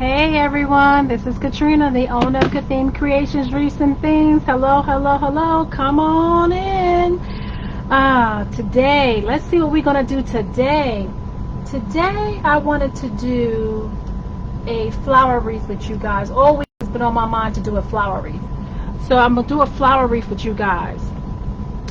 Hey everyone, this is Katrina, the owner of Kathleen Creations, Wreaths and Things. Hello, hello, hello. Come on in. Today, let's see what we're going to do today. Today, I wanted to do a flower wreath with you guys. Always been on my mind to do a flower wreath. So I'm going to do a flower wreath with you guys.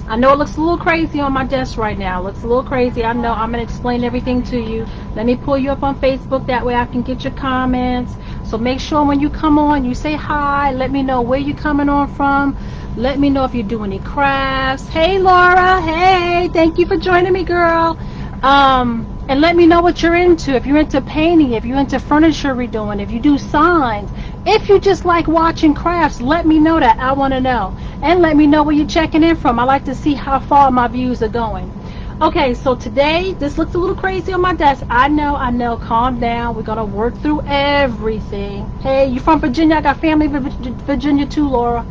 I know it looks a little crazy on my desk right now. It looks a little crazy. I know. I'm going to explain everything to you. Let me pull you up on Facebook. That way I can get your comments. So make sure when you come on, you say hi. Let me know where you're coming on from. Let me know if you do any crafts. Hey, Laura. Hey, thank you for joining me, girl. And let me know what you're into. If you're into painting, if you're into furniture redoing, if you do signs, if you just like watching crafts, let me know that. I want to know. And let me know where you're checking in from. I like to see how far my views are going. Okay, so today, this looks a little crazy on my desk. I know. Calm down. We're going to work through everything. Hey, you from Virginia? I got family in Virginia too, Laura.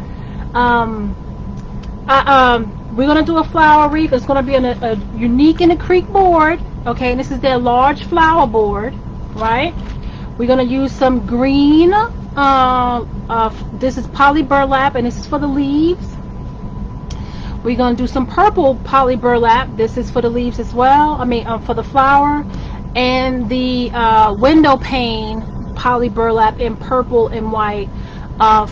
We're going to do a flower wreath. It's going to be a unique in the creek board. Okay, and this is their large flower board, right? We're going to use some green. This is poly burlap, and this is for the leaves. We're going to do some purple poly burlap. This is for the leaves as well. For the flower. And the window pane poly burlap in purple and white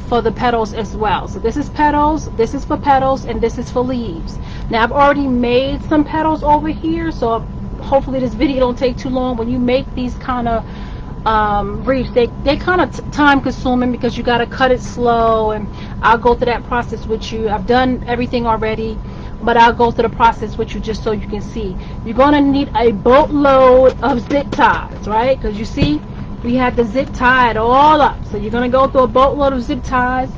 for the petals as well. So this is petals, this is for petals, and this is for leaves. Now I've already made some petals over here, so hopefully this video don't take too long. When you make these kind of wreaths, they kind of time consuming because you got to cut it slow, and I'll go through that process with you. I've done everything already, but I'll go through the process with you just so you can see. You're going to need a boatload of zip ties, right? Because you see we had the zip tie it all up, so you're going to go through a boatload of zip ties.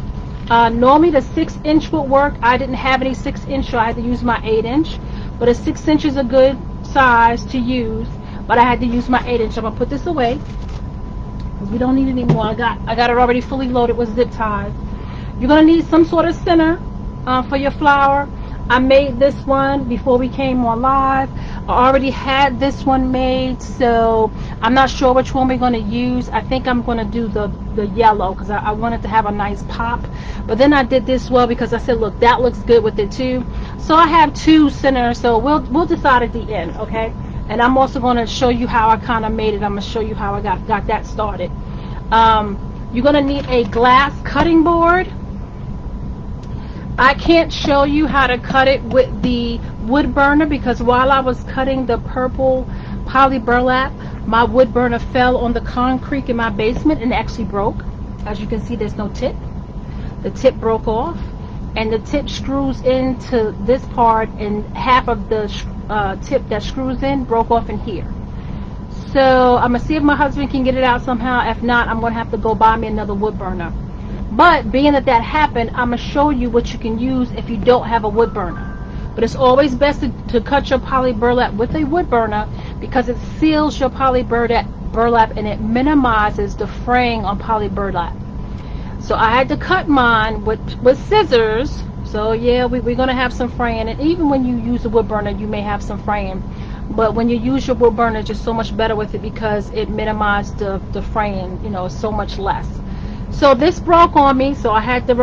Normally the 6-inch would work. I didn't have any 6-inch, so I had to use my 8-inch, but a 6-inch is a good size to use, but I had to use my 8-inch. I'm going to put this away because we don't need it anymore. I got it already fully loaded with zip ties. You're going to need some sort of center for your flower. I made this one before we came on live. I already had this one made, so I'm not sure which one we're going to use. I think I'm going to do the yellow because I wanted to have a nice pop. But then I did this well because I said, look, that looks good with it too. So I have two centers, so we'll decide at the end, okay? And I'm also going to show you how I kind of made it. I'm going to show you how I got that started. You're going to need a glass cutting board. I can't show you how to cut it with the wood burner because while I was cutting the purple poly burlap, my wood burner fell on the concrete in my basement and actually broke. As you can see, there's no tip. The tip broke off, and the tip screws into this part, and half of the tip that screws in broke off in here. So I'm going to see if my husband can get it out somehow. If not, I'm going to have to go buy me another wood burner. But being that happened, I'm going to show you what you can use if you don't have a wood burner. But it's always best to cut your poly burlap with a wood burner because it seals your poly burlap and it minimizes the fraying on poly burlap. So I had to cut mine with scissors. So yeah, we're going to have some fraying. And even when you use a wood burner, you may have some fraying. But when you use your wood burner, it's just so much better with it because it minimizes the fraying, it's so much less. So this broke on me, so I had to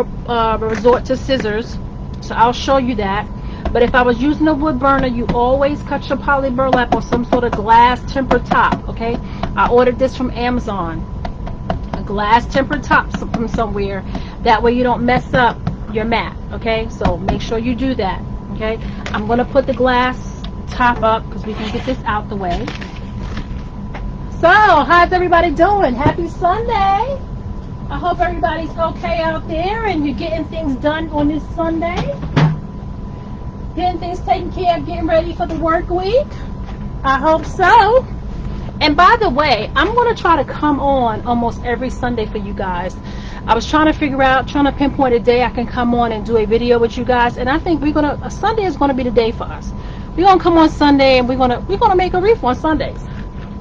resort to scissors. So I'll show you that. But if I was using a wood burner, you always cut your poly burlap on some sort of glass tempered top, okay? I ordered this from Amazon. A glass tempered top from somewhere. That way you don't mess up your mat, okay? So make sure you do that, okay? I'm going to put the glass top up because we can get this out the way. So, how's everybody doing? Happy Sunday. I hope everybody's okay out there and you're getting things done on this Sunday. Getting things taken care of, getting ready for the work week. I hope so. And by the way, I'm going to try to come on almost every Sunday for you guys. I was trying to pinpoint a day I can come on and do a video with you guys. And I think Sunday is going to be the day for us. We're going to come on Sunday and we're going to make a wreath on Sundays.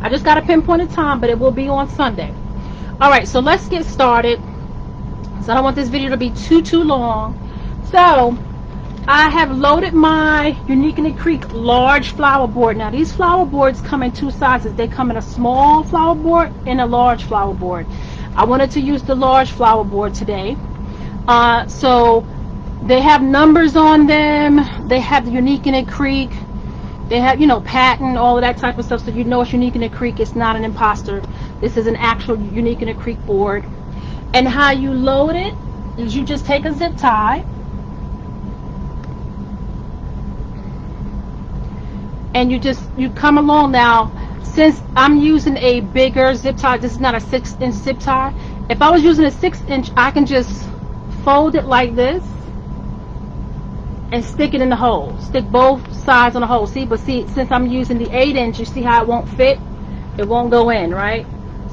I just got to pinpoint a time, but it will be on Sunday. Alright, so let's get started. So I don't want this video to be too long. So I have loaded my Unique in the Creek large flower board. Now these flower boards come in two sizes. They come in a small flower board and a large flower board. I wanted to use the large flower board today. So they have numbers on them. They have the Unique in a Creek. They have, you know, patent, all of that type of stuff. So you know it's Unique in a Creek. It's not an imposter. This is an actual Unique in a Creek board. And how you load it is you just take a zip tie. And you come along. Now, since I'm using a bigger zip tie, this is not a 6-inch zip tie. If I was using a 6-inch, I can just fold it like this and stick it in the hole. Stick both sides on the hole. See, but see, since I'm using the 8-inch, you see how it won't fit? It won't go in, right?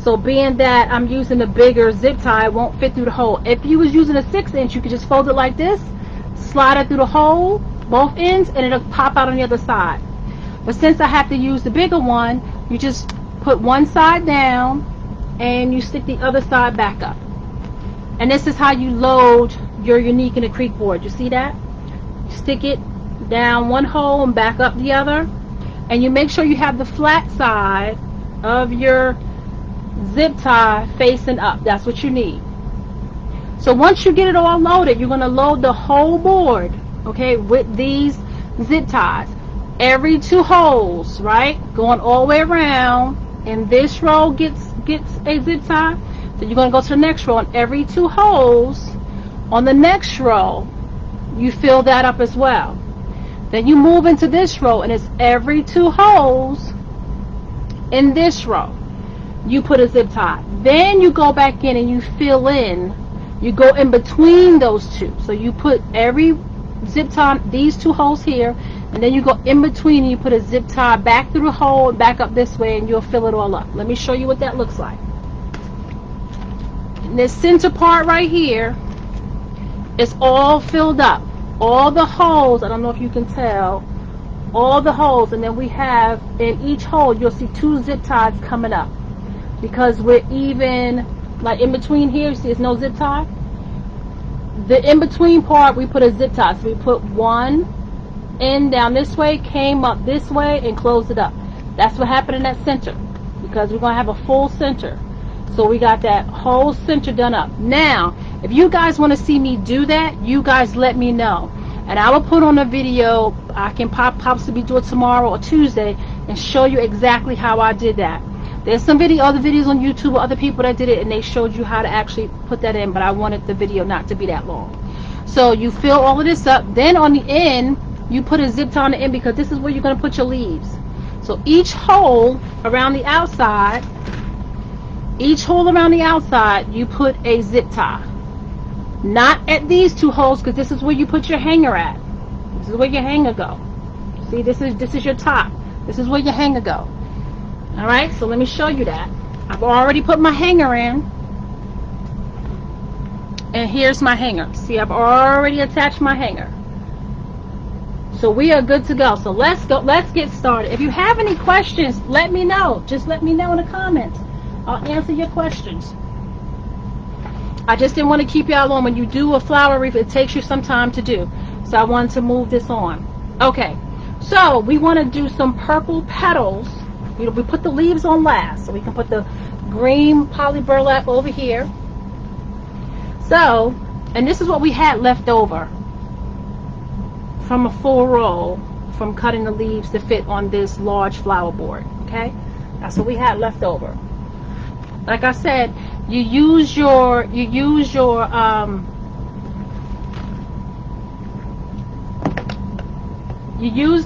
So being that I'm using the bigger zip tie, it won't fit through the hole. If you was using a 6-inch, you could just fold it like this, slide it through the hole, both ends, and it'll pop out on the other side. But since I have to use the bigger one, you just put one side down and you stick the other side back up. And this is how you load your Unique in a Creek board. You see that? Stick it down one hole and back up the other. And you make sure you have the flat side of your zip tie facing up. That's what you need. So once you get it all loaded, you're going to load the whole board, okay, with these zip ties. Every 2 holes, right, going all the way around, and this row gets a zip tie. Then you're going to go to the next row, and every 2 holes on the next row you fill that up as well. Then you move into this row, and it's every 2 holes in this row you put a zip tie. Then you go back in and you fill in, you go in between those 2. So you put every zip tie, these 2 holes here, and then you go in between and you put a zip tie back through the hole and back up this way, and you'll fill it all up. Let me show you what that looks like. And this center part right here is all filled up. All the holes, I don't know if you can tell, all the holes, and then we have in each hole you'll see 2 zip ties coming up, because we're even, like in between here, you see there's no zip tie. The in between part we put a zip tie. So we put one in down this way, came up this way, and closed it up. That's what happened in that center, because we're going to have a full center. So we got that whole center done up. Now, if you guys want to see me do that, you guys let me know, and I will put on a video. I can possibly do it tomorrow or Tuesday and show you exactly how I did that. There's some other videos on YouTube of other people that did it, and they showed you how to actually put that in, but I wanted the video not to be that long. So you fill all of this up. Then on the end, you put a zip tie on the end, because this is where you're going to put your leaves. So each hole around the outside, you put a zip tie. Not at these 2 holes, because this is where you put your hanger at. This is where your hanger go. See, this is your top. This is where your hanger go. All right, so let me show you that. I've already put my hanger in, and here's my hanger. See, I've already attached my hanger. So we are good to go. So let's get started. If you have any questions, let me know. Just let me know in the comments. I'll answer your questions. I just didn't want to keep y'all on. When you do a flower wreath, it takes you some time to do. So I wanted to move this on. Okay, so we want to do some purple petals. We put the leaves on last, so we can put the green poly burlap over here. So, and this is what we had left over from a full roll from cutting the leaves to fit on this large flower board. Okay, that's what we had left over. Like I said, you use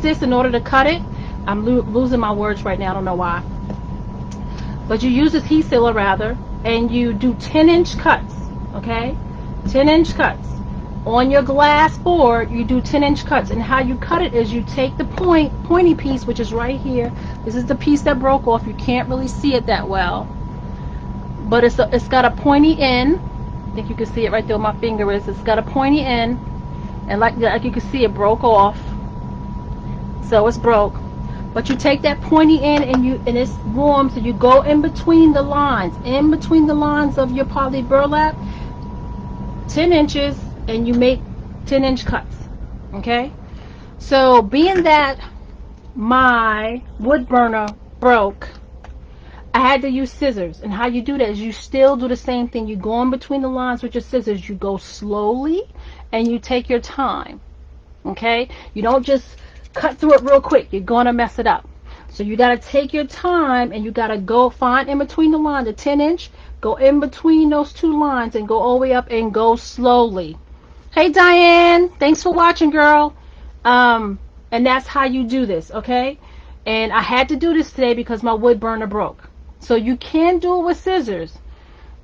this in order to cut it. I'm losing my words right now, I don't know why. But you use this heat sealer rather, and you do 10-inch cuts, okay? 10-inch cuts. On your glass board, you do 10-inch cuts, and how you cut it is you take the pointy piece, which is right here. This is the piece that broke off. You can't really see it that well, but it's got a pointy end. I think you can see it right there where my finger is. It's got a pointy end, and like you can see, it broke off, so it's broke. But you take that pointy end and it's warm, so you go in between the lines of your poly burlap, 10 inches, and you make 10-inch cuts. Okay, so being that my wood burner broke, I had to use scissors. And how you do that is you still do the same thing. You go in between the lines with your scissors. You go slowly and you take your time. Okay? You don't just cut through it real quick. You're going to mess it up. So you got to take your time and you got to go find in between the line, the 10-inch, go in between those two lines and go all the way up and go slowly. Hey, Diane. Thanks for watching, girl. And that's how you do this, okay? And I had to do this today because my wood burner broke. So you can do it with scissors.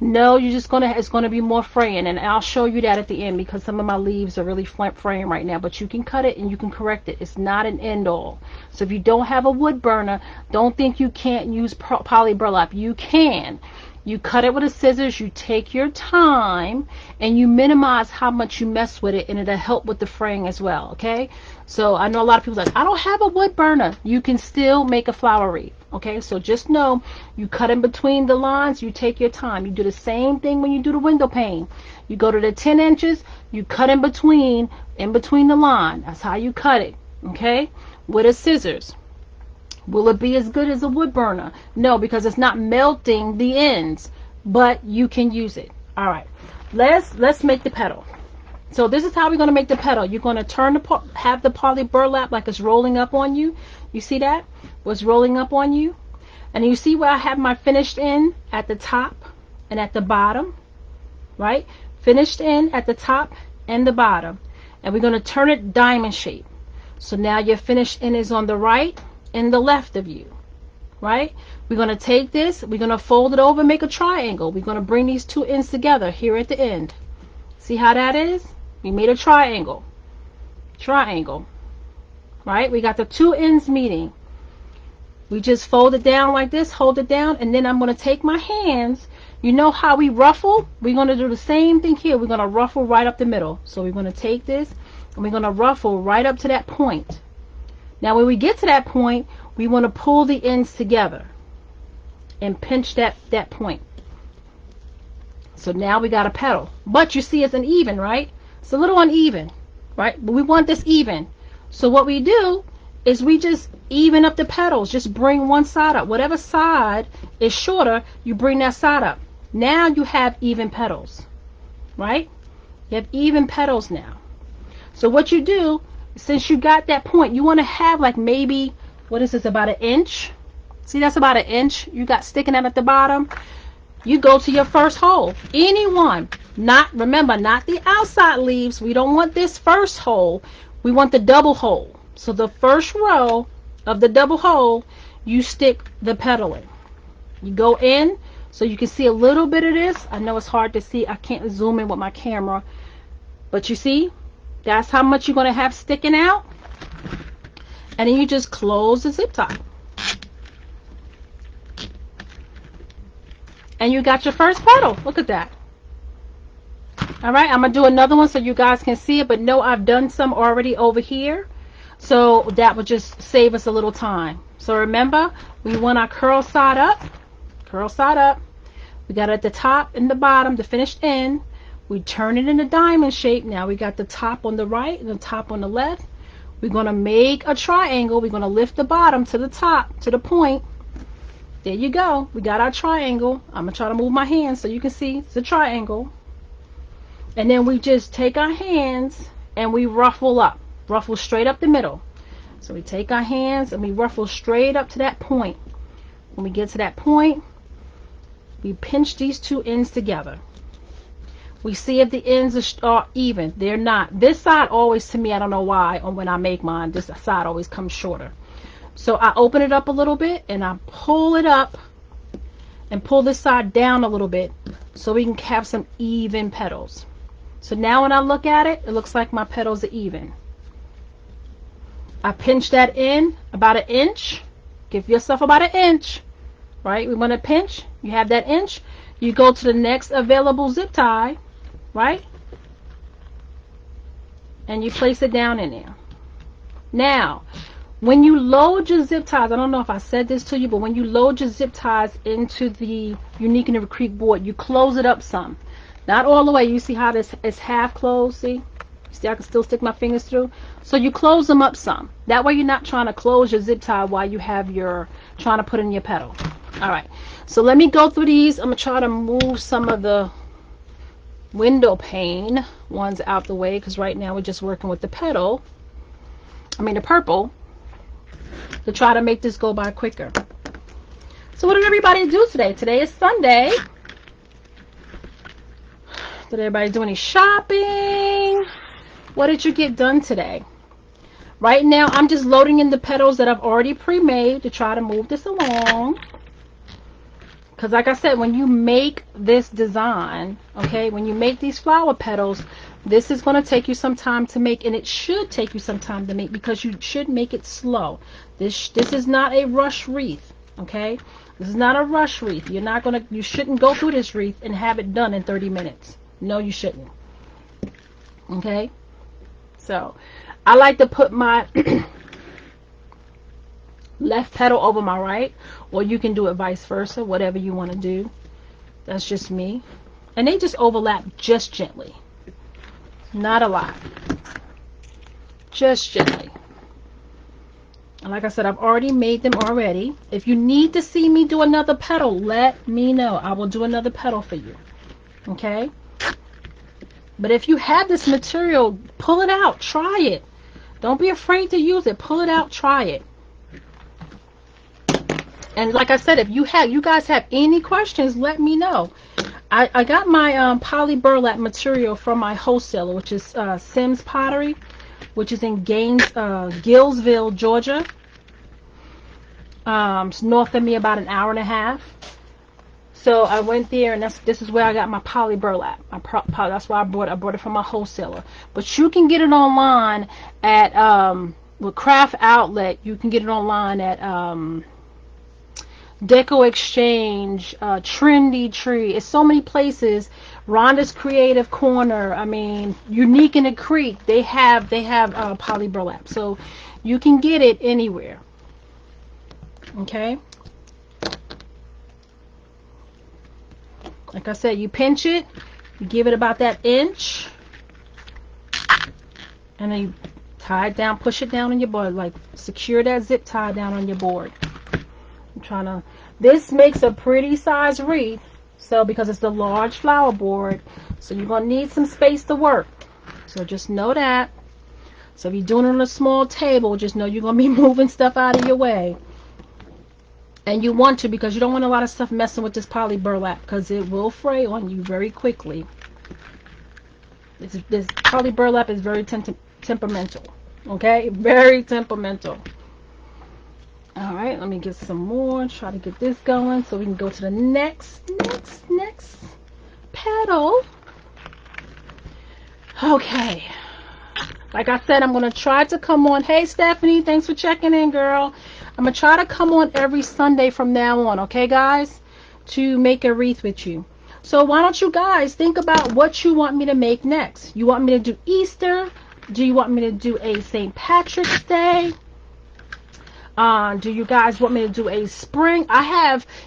No, you're just it's gonna be more fraying, and I'll show you that at the end because some of my leaves are really fraying right now. But you can cut it and you can correct it. It's not an end all. So if you don't have a wood burner, don't think you can't use poly burlap. You can. You cut it with a scissors, you take your time, and you minimize how much you mess with it, and it'll help with the fraying as well, okay? So I know a lot of people are like, I don't have a wood burner. You can still make a flower wreath, okay? So just know, you cut in between the lines, you take your time. You do the same thing when you do the window pane. You go to the 10 inches, you cut in between the line. That's how you cut it, okay? With a scissors. Will it be as good as a wood burner? No, because it's not melting the ends, but you can use it. All right, let's make the petal. So this is how we're going to make the petal. You're going to have the poly burlap like it's rolling up on you. You see that? What's rolling up on you? And you see where I have my finished end at the top and at the bottom, right? Finished end at the top and the bottom. And we're going to turn it diamond shape. So now your finished end is on the right and the left of you, right? We're going to take this, we're going to fold it over and make a triangle. We're going to bring these two ends together here at the end. See how that is? We made a triangle. Triangle, right? We got the two ends meeting. We just fold it down like this, hold it down, and then I'm going to take my hands. You know how we ruffle? We're going to do the same thing here. We're going to ruffle right up the middle. So we're going to take this and we're going to ruffle right up to that point. Now when we get to that point, we want to pull the ends together and pinch that point. So now we got a petal. But you see it's uneven, right? It's a little uneven, right? But we want this even. So what we do is we just even up the petals. Just bring one side up. Whatever side is shorter, you bring that side up. Now you have even petals, right? You have even petals now. So what you do, since you got that point, you want to have like maybe, what is this, about an inch? See, that's about an inch you got sticking out at the bottom. You go to your first hole, any one. Remember, not the outside leaves. We don't want this first hole. We want the double hole. So the first row of the double hole, you stick the petal in. You go in so you can see a little bit of this. I know it's hard to see. I can't zoom in with my camera. But you see, that's how much you're going to have sticking out. And then you just close the zip tie. And you got your first petal. Look at that. Alright, I'm going to do another one so you guys can see it. But no, I've done some already over here. So that would just save us a little time. So remember, we want our curl side up. Curl side up. We got it at the top and the bottom, the finished end. We turn it in a diamond shape. Now we got the top on the right and the top on the left. We're going to make a triangle. We're going to lift the bottom to the top, to the point. There you go. We got our triangle. I'm going to try to move my hands so you can see it's a triangle. And then we just take our hands and we ruffle up. Ruffle straight up the middle. So we take our hands and we ruffle straight up to that point. When we get to that point, we pinch these two ends together. We see if the ends are even. They're not. This side always, to me, I don't know why, or when I make mine, this side always comes shorter. So I open it up a little bit and I pull it up and pull this side down a little bit so we can have some even petals. So now when I look at it, it looks like my petals are even. I pinch that in about an inch. Give yourself about an inch, right? We want to pinch. You have that inch. You go to the next available zip tie, right? And you place it down in there. Now, when you load your zip ties, I don't know if I said this to you, but when you load your zip ties into the Unique in the Creek board, you close it up some. Not all the way. You see how this is half closed, see? See, I can still stick my fingers through. So you close them up some. That way you're not trying to close your zip tie while you have your, trying to put in your petal. All right, so let me go through these. I'm gonna try to move some of the window pane ones out the way, because right now we're just working with the petal, the purple, to try to make this go by quicker. So what did everybody do today? Today is Sunday. Did everybody do any shopping? What did you get done today? Right now I'm just loading in the petals that I've already pre-made to try to move this along. Because like I said, when you make this design, okay, when you make these flower petals, this is going to take you some time to make, and it should take you some time to make, because you should make it slow. This is not a rush wreath, okay? This is not a rush wreath. You shouldn't go through this wreath and have it done in 30 minutes. No, you shouldn't. Okay? So, I like to put my left petal over my right, or you can do it vice versa, whatever you want to do. That's just me. And they just overlap just gently, not a lot, just gently. And like I said, I've already made them already. If you need to see me do another petal, let me know. I will do another petal for you, okay? But if you have this material, pull it out, try it. Don't be afraid to use it. Pull it out, try it. And like I said, if you guys have any questions, let me know. I got my poly burlap material from my wholesaler, which is Sims Pottery, which is in Gillsville, Georgia. It's north of me about an hour and a half. So I went there, and this is where I got my poly burlap. That's why I bought it from my wholesaler. But you can get it online at with Craft Outlet. You can get it online at Deco Exchange, Trendy Tree. It's so many places. Rhonda's Creative Corner. Unique in the Creek. They have poly burlap, so you can get it anywhere. Okay. Like I said, you pinch it, you give it about that inch, and then you tie it down, push it down on your board, like secure that zip tie down on your board. This makes a pretty size wreath, so because it's the large flower board, so you're going to need some space to work. So just know that. So if you're doing it on a small table, just know you're going to be moving stuff out of your way. And you want to, because you don't want a lot of stuff messing with this poly burlap, because it will fray on you very quickly. This poly burlap is very temperamental. Okay? Very temperamental. Alright, let me get some more. Try to get this going so we can go to the next petal. Okay. Like I said, I'm going to try to come on. Hey, Stephanie, thanks for checking in, girl. I'm going to try to come on every Sunday from now on, okay, guys, to make a wreath with you. So why don't you guys think about what you want me to make next? You want me to do Easter? Do you want me to do a St. Patrick's Day? Do you guys want me to do a spring?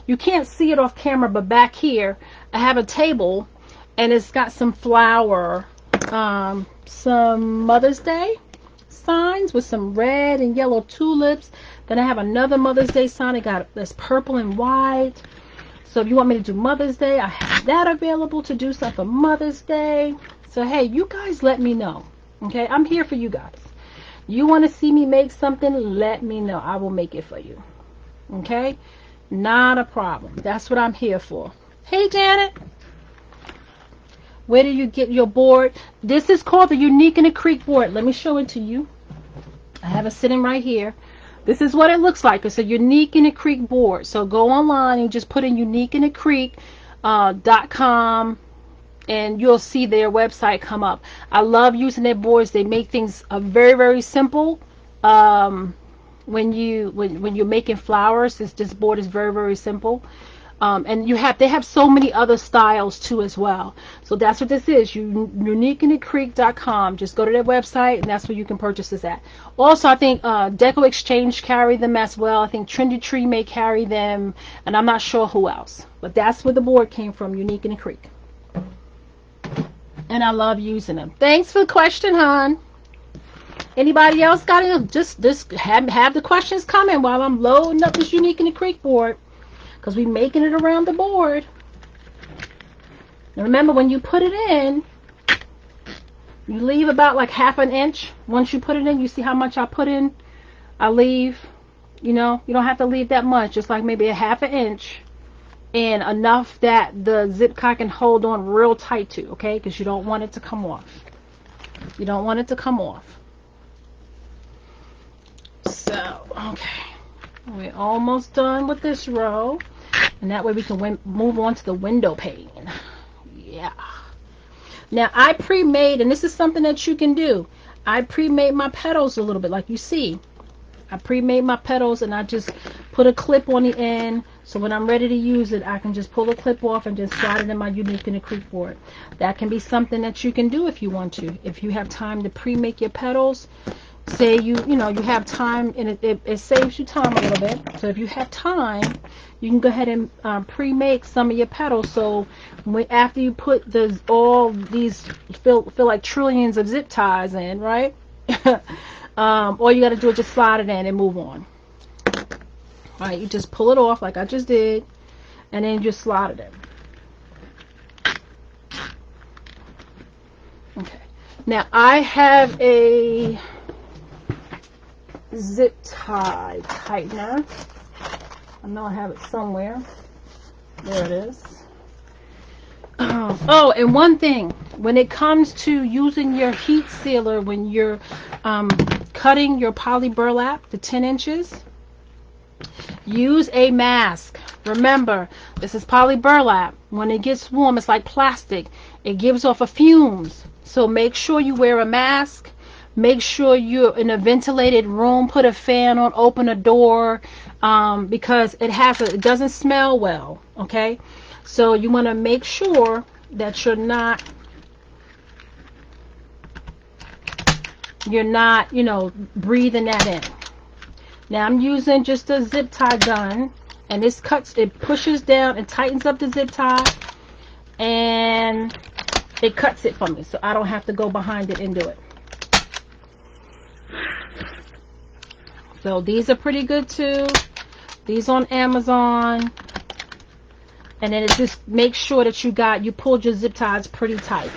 You can't see it off camera, but back here, I have a table, and it's got some flower, some Mother's Day signs with some red and yellow tulips. Then I have another Mother's Day sign. I got this purple and white. So if you want me to do Mother's Day, I have that available to do stuff for Mother's Day. So hey, you guys let me know. Okay, I'm here for you guys. You want to see me make something, let me know. I will make it for you. Okay, not a problem. That's what I'm here for. Hey, Janet. Where do you get your board? This is called the Unique in the Creek board. Let me show it to you. I have it sitting right here. This is what it looks like. It's a Unique in the Creek board. So go online and just put in uniqueinthecreek.com, and you'll see their website come up. I love using their boards. They make things very, very simple. When you're making flowers, this board is very, very simple. And they have so many other styles too as well. So that's what this is, uniqueinthecreek.com. Just go to their website, and that's where you can purchase this at. Also, I think Deco Exchange carry them as well. I think Trendy Tree may carry them, and I'm not sure who else. But that's where the board came from, Unique in the Creek. And I love using them. Thanks for the question, hon. Anybody else got it? Just have the questions coming while I'm loading up this Unique in the Creek board. because we're making it around the board. Now remember, when you put it in, you leave about like 1/2 inch. Once you put it in, you see how much I put in? I leave, you know, you don't have to leave that much, just like maybe 1/2 inch, and enough that the zip tie can hold on real tight to, okay? Because you don't want it to come off. You don't want it to come off. So, okay. We're almost done with this row. And that way we can move on to the window pane. Yeah. Now, I pre-made, and this is something that you can do. I pre-made my petals a little bit, like you see. I pre-made my petals, and I just put a clip on the end. So when I'm ready to use it, I can just pull the clip off and just slide it in my unique and creek board. That can be something that you can do if you want to. If you have time to pre-make your petals, say you have time, and it saves you time a little bit. So if you have time, you can go ahead and pre-make some of your petals. So after you put all these feel like trillions of zip ties in, right? All you got to do is just slide it in and move on. All right, you just pull it off like I just did, and then just slide it in. Okay. Now I have a zip tie tightener. I know I have it somewhere. There it is. Oh, and one thing, when it comes to using your heat sealer, when you're cutting your poly burlap to 10 inches, use a mask. Remember, this is poly burlap. When it gets warm, it's like plastic. It gives off a fumes. So make sure you wear a mask. Make sure you're in a ventilated room. Put a fan on. Open a door, because it doesn't smell well. Okay, so you want to make sure that you're not, breathing that in. Now I'm using just a zip tie gun, and it pushes down and tightens up the zip tie, and it cuts it for me, so I don't have to go behind it and do it. So these are pretty good too. These on Amazon. And then it just makes sure that you pulled your zip ties pretty tight.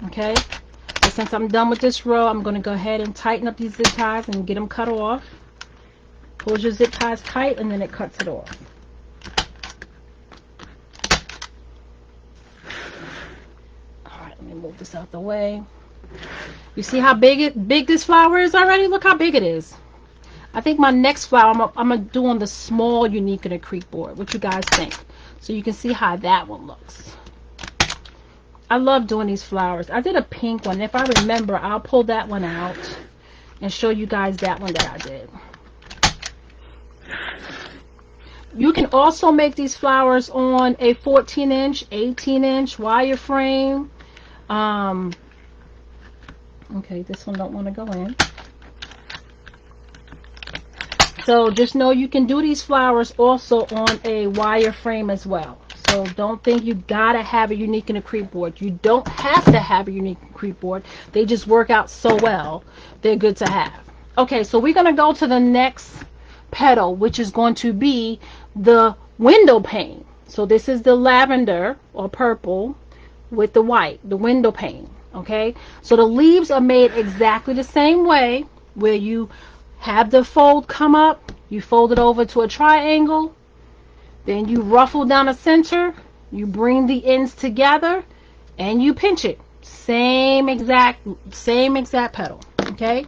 Okay? So since I'm done with this row, I'm going to go ahead and tighten up these zip ties and get them cut off. Pull your zip ties tight, and then it cuts it off. Alright, let me move this out the way. You see how big this flower is already? Look how big it is. I think my next flower, I'm going to do on the small unique and creek board. What you guys think? So you can see how that one looks. I love doing these flowers. I did a pink one. If I remember, I'll pull that one out and show you guys that one that I did. You can also make these flowers on a 14-inch, 18-inch wireframe. Okay, this one don't want to go in. So just know you can do these flowers also on a wireframe as well. So don't think you gotta have a unique and a creep board. You don't have to have a unique and creep board. They just work out so well. They're good to have. Okay, so we're gonna go to the next petal, which is going to be the window pane. So this is the lavender or purple with the white, the window pane. Okay, so the leaves are made exactly the same way, where you have the fold come up, you fold it over to a triangle, then you ruffle down the center, you bring the ends together, and you pinch it. Same exact petal. Okay,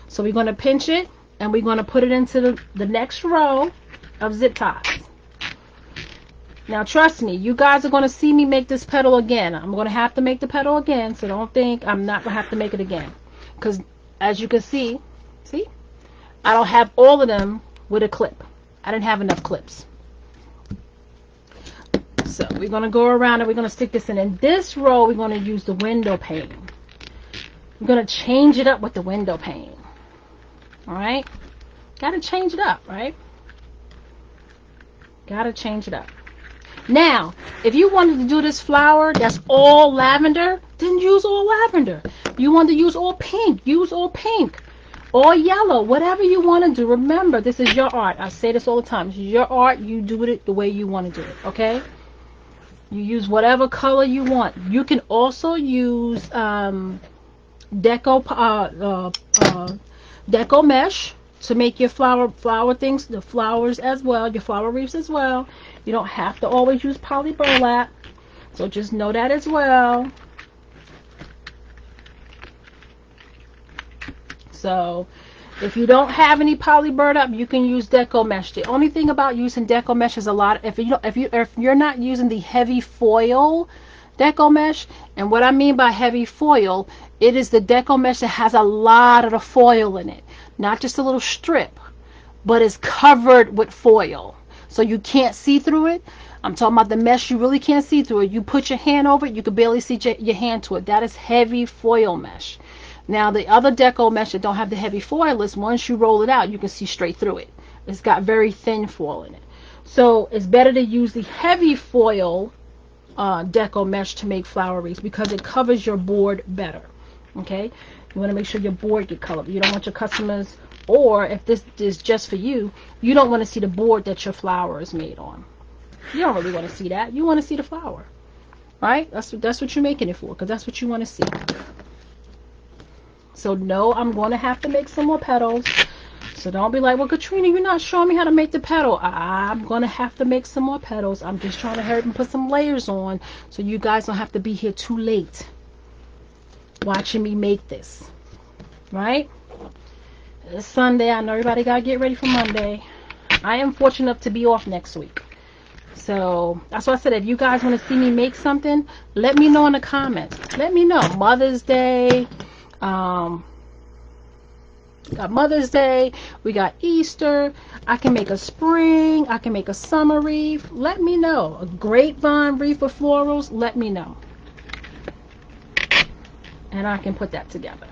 so we're going to pinch it, and we're going to put it into the next row of zip ties. Now trust me, you guys are going to see me make this petal again. I'm going to have to make the petal again, so don't think I'm not going to have to make it again, because as you can see, I don't have all of them with a clip. I didn't have enough clips. So we're going to go around and we're going to stick this in. In this row, we're going to use the window pane. We're going to change it up with the window pane. Alright? Got to change it up, right? Got to change it up. Now, if you wanted to do this flower that's all lavender, then use all lavender. You want to use all pink, use all pink. or yellow, whatever you want to do. Remember, this is your art. I say this all the time. This is your art. You do it the way you want to do it, okay? You use whatever color you want. You can also use deco mesh to make your flower things, the flowers as well, your flower wreaths as well. You don't have to always use poly burlap, so just know that as well. So if you don't have any poly burlap, you can use deco mesh. The only thing about using deco mesh is if you're not using the heavy foil deco mesh, and what I mean by heavy foil, it is the deco mesh that has a lot of the foil in it, not just a little strip, but it's covered with foil, so you can't see through it. I'm talking about the mesh you really can't see through it. You put your hand over it, you can barely see your hand to it. That is heavy foil mesh. Now the other deco mesh that don't have the heavy foil is, once you roll it out, you can see straight through it. It's got very thin foil in it. So it's better to use the heavy foil deco mesh to make flower wreaths, because it covers your board better. Okay, you want to make sure your board get colored. You don't want your customers, or if this is just for you, you don't want to see the board that your flower is made on. You don't really want to see that. You want to see the flower, right? That's what you're making it for, because that's what you want to see. So no, I'm going to have to make some more petals. So don't be like, well, Katrina, you're not showing me how to make the petal. I'm going to have to make some more petals. I'm just trying to hurry and put some layers on so you guys don't have to be here too late watching me make this. Right? It's Sunday. I know everybody got to get ready for Monday. I am fortunate enough to be off next week. So that's why I said, if you guys want to see me make something, let me know in the comments. Let me know. Mother's Day. Got Mother's Day, we got Easter, I can make a spring, I can make a summer wreath. Let me know. A grapevine wreath of florals, let me know, and I can put that together.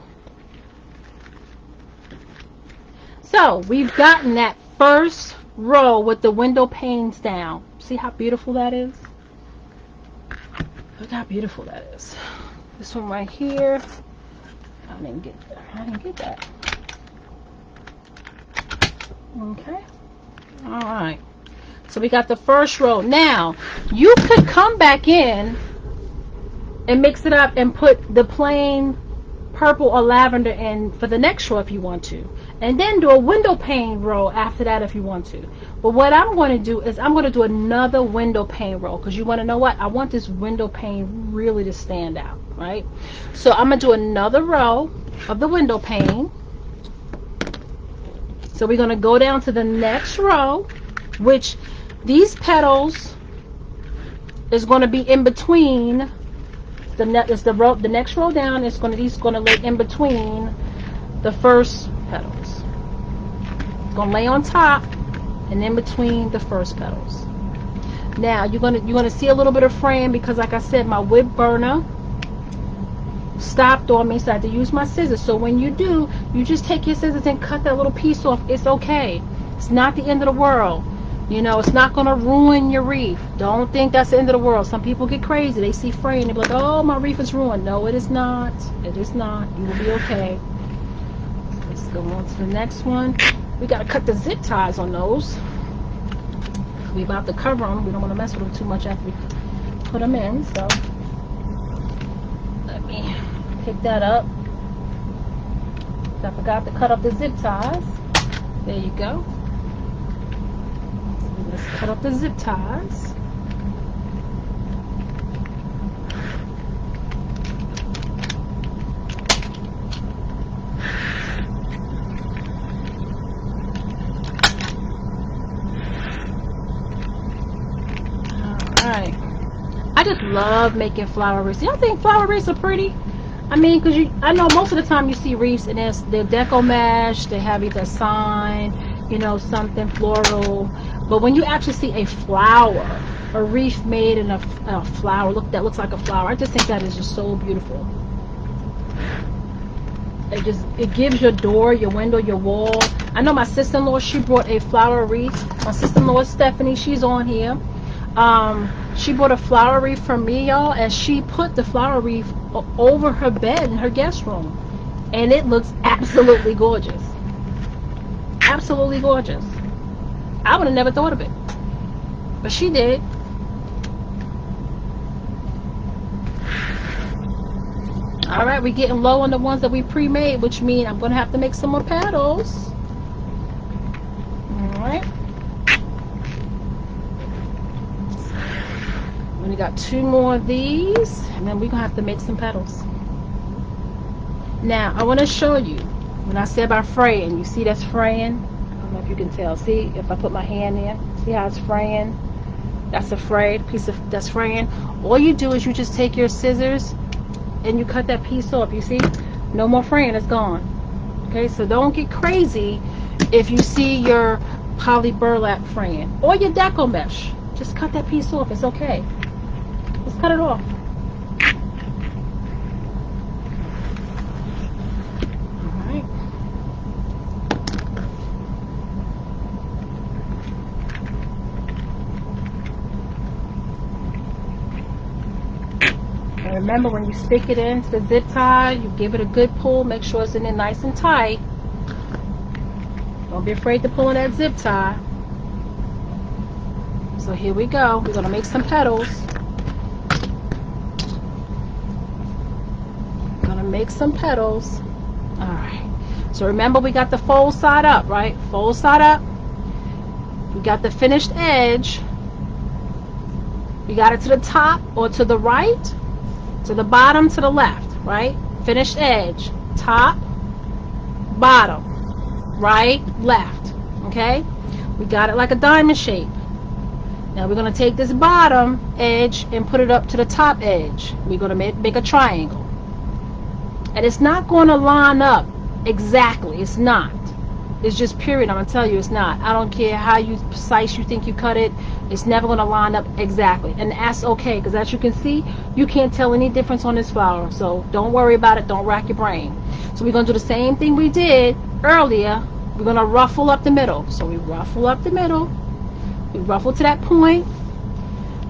So we've gotten that first row with the window panes down. See how beautiful that is? Look how beautiful that is. This one right here, I didn't get that. Okay, all right, so we got the first row. Now you could come back in and mix it up and put the plain purple or lavender in for the next row if you want to, and then do a window pane row after that if you want to. But what I'm going to do is I'm going to do another window pane row, because you want to know what, I want this window pane really to stand out, right? So I'm going to do another row of the window pane. So we're going to go down to the next row, which these petals is going to be in between the next row down. These going to lay in between the first petals. It's going to lay on top and in between the first petals. Now you're going to see a little bit of frame, because like I said, my wood burner stopped on me, so I had to use my scissors. So when you do, you just take your scissors and cut that little piece off. It's okay. It's not the end of the world. You know, it's not going to ruin your wreath. Don't think that's the end of the world. Some people get crazy. They see frame, they're like, oh, my wreath is ruined. No, it is not. It is not. You will be okay. Let's go on to the next one. We got to cut the zip ties on those. We're about to cover them. We don't want to mess with them too much after we put them in. So let me pick that up. I forgot to cut up the zip ties. There you go. So let's cut up the zip ties. Alright. I just love making flower wreaths. Y'all think flower wreaths are pretty? I mean, because I know most of the time you see wreaths and they're deco mesh, they have either a sign, you know, something floral. But when you actually see a flower, a wreath made in a flower, that looks like a flower, I just think that is just so beautiful. It gives your door, your window, your wall. I know my sister-in-law, she brought a flower wreath. My sister-in-law Stephanie, she's on here. She bought a flower wreath from me, y'all, and she put the flower wreath over her bed in her guest room. And it looks absolutely gorgeous. Absolutely gorgeous. I would have never thought of it, but she did. All right, we're getting low on the ones that we pre-made, which means I'm going to have to make some more petals. All right. We only got 2 more of these, and then we're going to have to make some petals. Now, I want to show you, when I said about fraying, you see that's fraying? I don't know if you can tell. See, if I put my hand in, see how it's fraying? That's a frayed piece of, that's fraying. All you do is you just take your scissors and you cut that piece off. You see, no more fraying, it's gone. Okay, so don't get crazy if you see your poly burlap fraying or your deco mesh. Just cut that piece off, it's okay. Just cut it off. Alright. And remember, when you stick it into the zip tie, you give it a good pull, make sure it's in there nice and tight. Don't be afraid to pull in that zip tie. So here we go. We're going to make some petals. Make some petals. All right, so remember, we got the fold side up, right? Fold side up. We got the finished edge. We got it to the top or to the right, to the bottom, to the left, right? Finished edge, top, bottom, right, left. Okay, we got it like a diamond shape. Now we're going to take this bottom edge and put it up to the top edge. We're going to make a triangle. And it's not going to line up exactly. It's not. It's just period. I'm going to tell you it's not. I don't care how precise you think you cut it. It's never going to line up exactly. And that's okay, because as you can see, you can't tell any difference on this flower. So don't worry about it. Don't rack your brain. So we're going to do the same thing we did earlier. We're going to ruffle up the middle. So we ruffle up the middle. We ruffle to that point.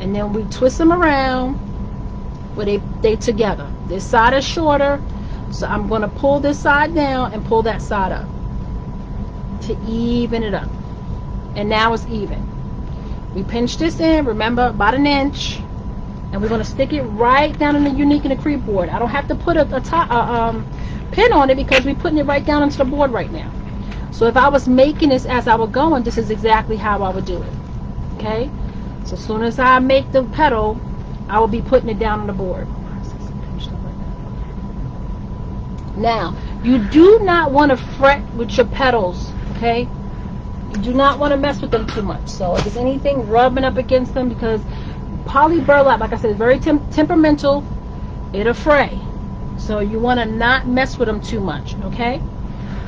And then we twist them around where they together. This side is shorter. So I'm going to pull this side down and pull that side up to even it up. And now it's even. We pinch this in, remember, about 1 inch. And we're going to stick it right down in the unique and the creep board. I don't have to put a pin on it because we're putting it right down into the board right now. So if I was making this as I was going, this is exactly how I would do it. Okay? So as soon as I make the petal, I will be putting it down on the board. Now, you do not want to fret with your petals, okay? You do not want to mess with them too much. So if there's anything rubbing up against them, because poly burlap, like I said, is very temperamental, it'll fray. So you want to not mess with them too much, okay?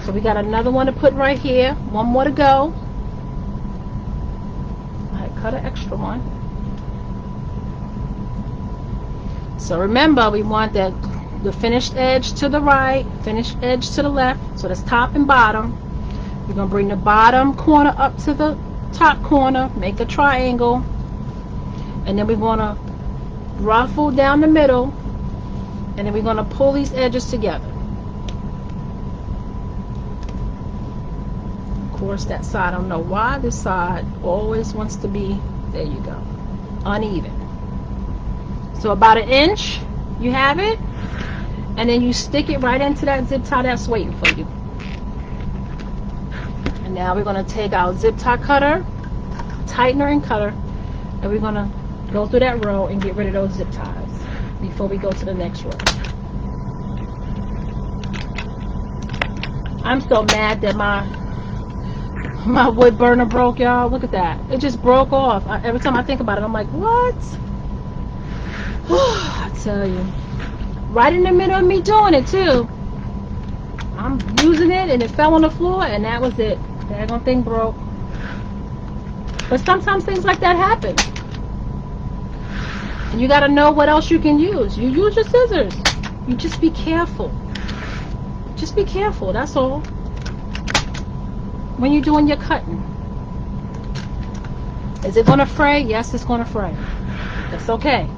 So we got another one to put right here. One more to go. I cut an extra one. So remember, we want the finished edge to the right, finished edge to the left, so that's top and bottom. We're going to bring the bottom corner up to the top corner, make a triangle, and then we're going to ruffle down the middle, and then we're going to pull these edges together. Of course, that side, I don't know why this side always wants to be, there you go, uneven. So about 1 inch, you have it. And then you stick it right into that zip tie that's waiting for you. And now we're going to take our zip tie cutter, tightener and cutter, and we're going to go through that row and get rid of those zip ties before we go to the next row. I'm so mad that my wood burner broke, y'all. Look at that. It just broke off. Every time I think about it, I'm like, what? I tell you. Right in the middle of me doing it too. I'm using it and it fell on the floor and that was it. That daggone thing broke. But sometimes things like that happen. And you gotta know what else you can use. You use your scissors. You just be careful. Just be careful, that's all. When you're doing your cutting. Is it gonna fray? Yes, it's gonna fray. That's okay.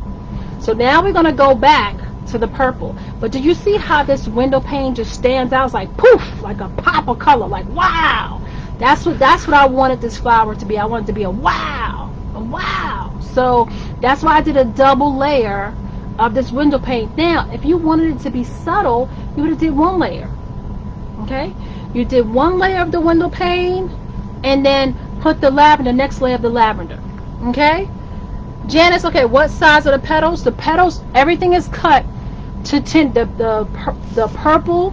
So now we're gonna go back to the purple. But do you see how this window pane just stands out? It's like poof, like a pop of color, like wow. That's what I wanted this flower to be. I wanted it to be a wow, a wow. So that's why I did a double layer of this window pane. Now, if you wanted it to be subtle, you would have did one layer. Okay, you did one layer of the window pane, and then put the lavender, next layer of the lavender. Okay, Janice. Okay, what size are the petals? The petals, everything is cut to the purple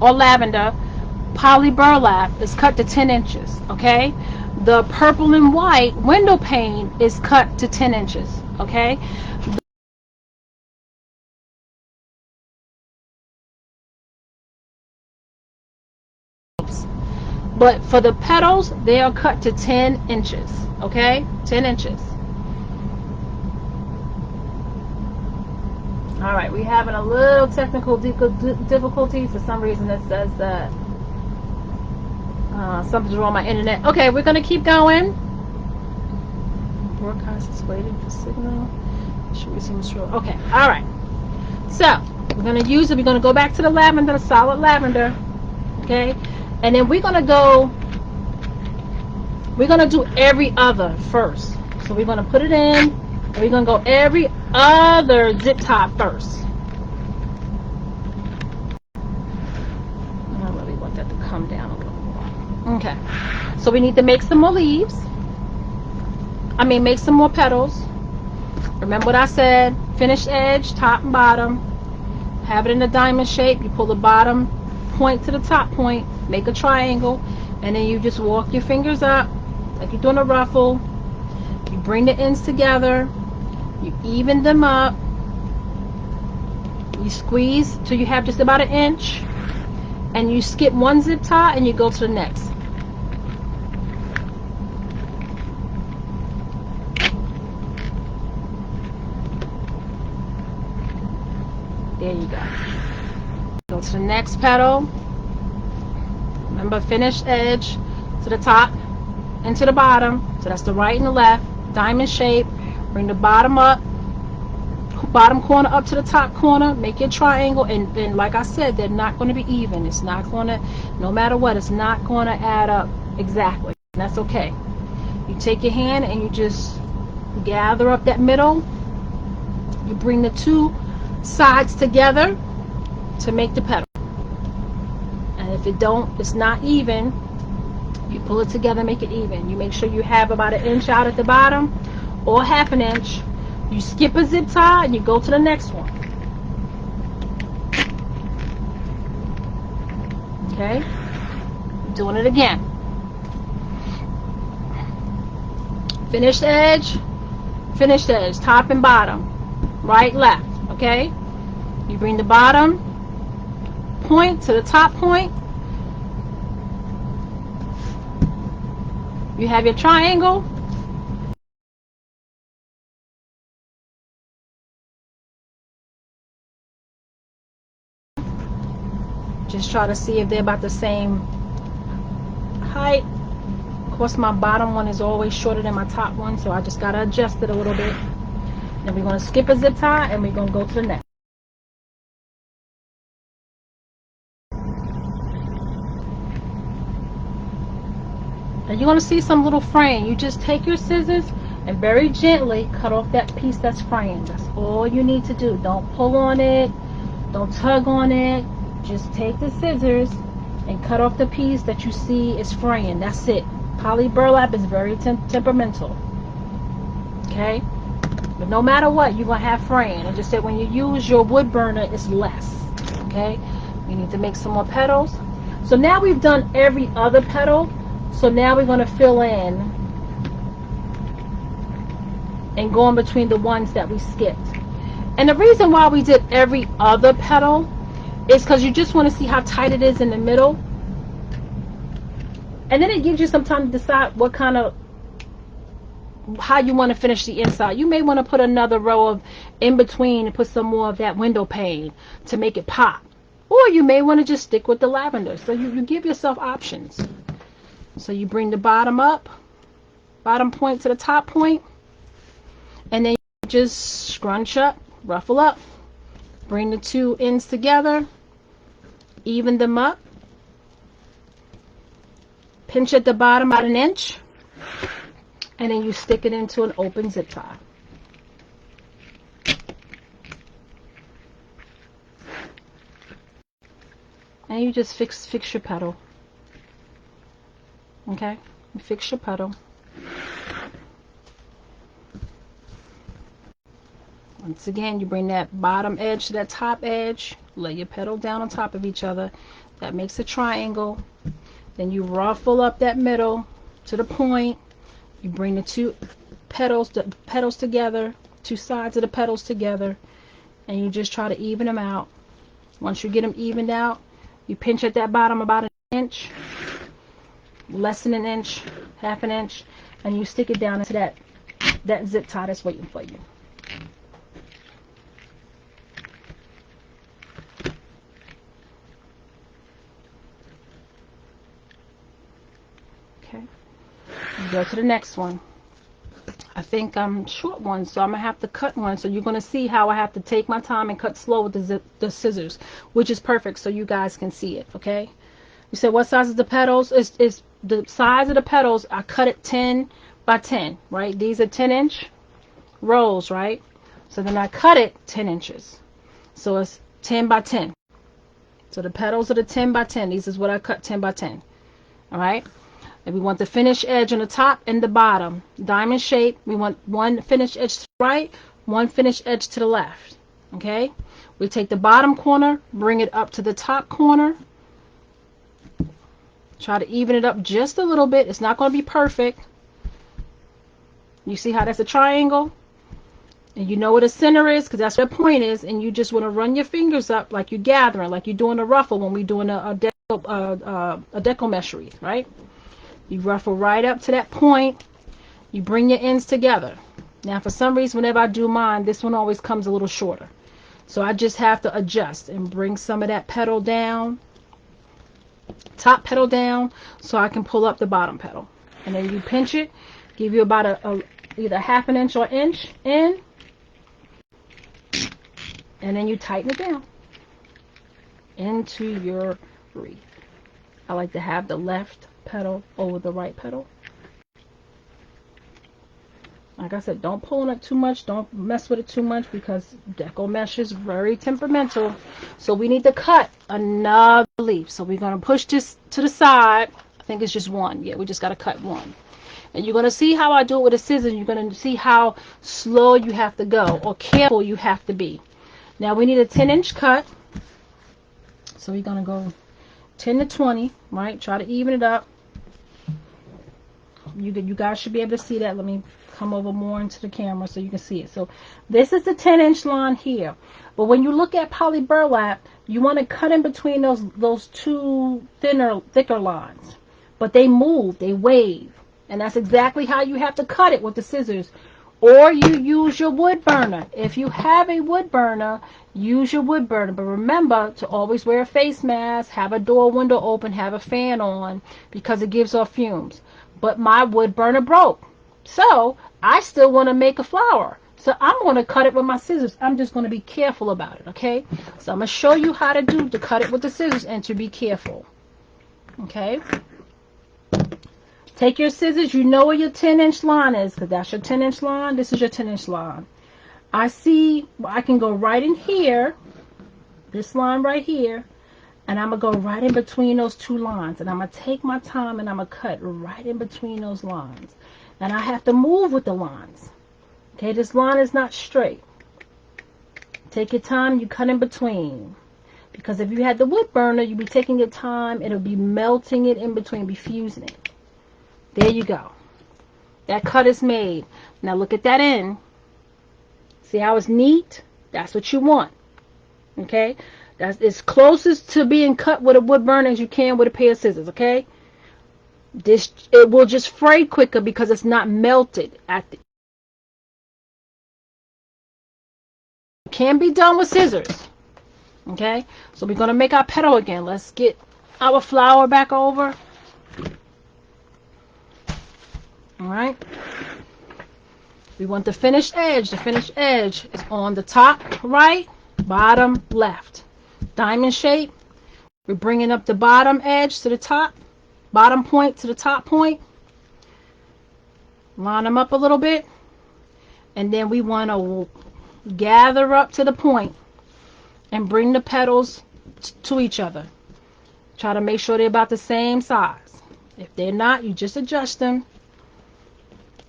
or lavender poly burlap is cut to 10 inches. Okay, the purple and white window pane is cut to 10 inches. Okay, but for the petals, they are cut to 10 inches. Okay, 10 inches. All right, we're having a little technical difficulty. For some reason, it says that something's wrong with my internet. Okay, we're going to keep going. Broadcast is waiting for signal. Should we see what's wrong? Okay, all right. So, we're going to use it. We're going to go back to the lavender, the solid lavender. Okay, and then we're going to do every other first. So, we're going to put it in. And we're going to go every other zip tie first. I really want that to come down a little more. Okay. So we need to make some more leaves. Make some more petals. Remember what I said? Finished edge, top and bottom. Have it in a diamond shape. You pull the bottom point to the top point. Make a triangle. And then you just walk your fingers up like you're doing a ruffle. You bring the ends together. You even them up. You squeeze till you have just about an inch. And you skip one zip tie and you go to the next. There you go. Go to the next petal. Remember, finished edge to the top and to the bottom. So that's the right and the left. Diamond shape. Bring the bottom up, bottom corner up to the top corner. Make your triangle, and like I said, they're not going to be even. It's not going to, no matter what, it's not going to add up exactly. And that's okay. You take your hand and you just gather up that middle. You bring the two sides together to make the petal. And if it's not even, you pull it together, make it even. You make sure you have about an inch out at the bottom. Or half an inch. You skip a zip tie and you go to the next one. Okay, doing it again. Finished edge, top and bottom, right, left. Okay, you bring the bottom point to the top point. You have your triangle. Just try to see if they're about the same height. Of course, my bottom one is always shorter than my top one, so I just got to adjust it a little bit. Then we're going to skip a zip tie and we're going to go to the next. And you're going to see some little fraying. You just take your scissors and very gently cut off that piece that's fraying. That's all you need to do. Don't pull on it. Don't tug on it. Just take the scissors and cut off the piece that you see is fraying. That's it. Poly burlap is very temperamental. Okay? But no matter what, you're going to have fraying. And just that when you use your wood burner, it's less. Okay? You need to make some more petals. So now we've done every other petal. So now we're going to fill in and go in between the ones that we skipped. And the reason why we did every other petal is because you just want to see how tight it is in the middle. And then it gives you some time to decide what kind of, how you want to finish the inside. You may want to put another row of in between and put some more of that window pane to make it pop. Or you may want to just stick with the lavender. So you give yourself options. So you bring the bottom up, bottom point to the top point, and then you just scrunch up, ruffle up, Bring the two ends together, even them up, pinch at the bottom about an inch, and then you stick it into an open zip tie. And you just fix your petal. Okay, you fix your petal. Once again, you bring that bottom edge to that top edge, lay your petal down on top of each other. That makes a triangle. Then you ruffle up that middle to the point. You bring the two petals together, two sides of the petals together, and you just try to even them out. Once you get them evened out, you pinch at that bottom about an inch, less than an inch, half an inch, and you stick it down into that zip tie that's waiting for you. Okay, you go to the next one. I think I'm short one, so I'm gonna have to cut one. So you're gonna see how I have to take my time and cut slow with the scissors, which is perfect, so you guys can see it. Okay. You said what size is the petals? Is the size of the petals? I cut it 10 by 10, right? These are 10-inch rolls, right? So then I cut it 10 inches. So it's 10 by 10. So the petals are the 10 by 10. These is what I cut 10 by 10. All right. And we want the finished edge on the top and the bottom. Diamond shape. We want one finished edge to the right, one finished edge to the left. Okay? We take the bottom corner, bring it up to the top corner. Try to even it up just a little bit. It's not going to be perfect. You see how that's a triangle? And you know where the center is because that's where the point is. And you just want to run your fingers up like you're gathering, like you're doing a ruffle when we're doing a deco mesh wreath, right? You ruffle right up to that point. You bring your ends together. Now, for some reason, whenever I do mine, this one always comes a little shorter. So I just have to adjust and bring some of that petal down, top petal down, so I can pull up the bottom petal. And then you pinch it, give you about either half an inch or inch in, and then you tighten it down into your wreath. I like to have the left petal over the right petal. Like I said, don't pull on it too much, don't mess with it too much because deco mesh is very temperamental. So we need to cut another leaf. So we're going to push this to the side. I think it's just one. Yeah, we just got to cut one. And you're going to see how I do it with a scissors. You're going to see how slow you have to go or careful you have to be. Now we need a 10-inch cut. So we're going to go 10 to 20, right? Try to even it up. You guys should be able to see that. Let me come over more into the camera so you can see it. So this is the 10-inch line here. But when you look at poly burlap, you want to cut in between those two thicker lines. But they move, they wave. And that's exactly how you have to cut it with the scissors. Or you use your wood burner. If you have a wood burner, use your wood burner. But remember to always wear a face mask, have a door window open, have a fan on, because it gives off fumes. But my wood burner broke. So I still want to make a flower. So I'm going to cut it with my scissors. I'm just going to be careful about it, okay? So I'm going to show you how to cut it with the scissors and to be careful. Okay? Take your scissors. You know where your 10-inch line is because that's your 10-inch line. This is your 10-inch line. I see I can go right in here, this line right here, and I'm going to go right in between those two lines. And I'm going to take my time and I'm going to cut right in between those lines. And I have to move with the lines. Okay, this line is not straight. Take your time, you cut in between. Because if you had the wood burner, you'd be taking your time. It'll be melting it in between, be fusing it. There you go. That cut is made. Now look at that end. See how it's neat? That's what you want. Okay? That's as closest to being cut with a wood burner as you can with a pair of scissors, okay? It will just fray quicker because it's not melted at the. It can be done with scissors. Okay? So we're going to make our petal again. Let's get our flower back over. Alright? We want the finished edge. The finished edge is on the top right. bottom left. Diamond shape. We're bringing up the bottom edge to the top, bottom point to the top point. Line them up a little bit. And then we want to gather up to the point and bring the petals to each other. Try to make sure they're about the same size. If they're not, you just adjust them.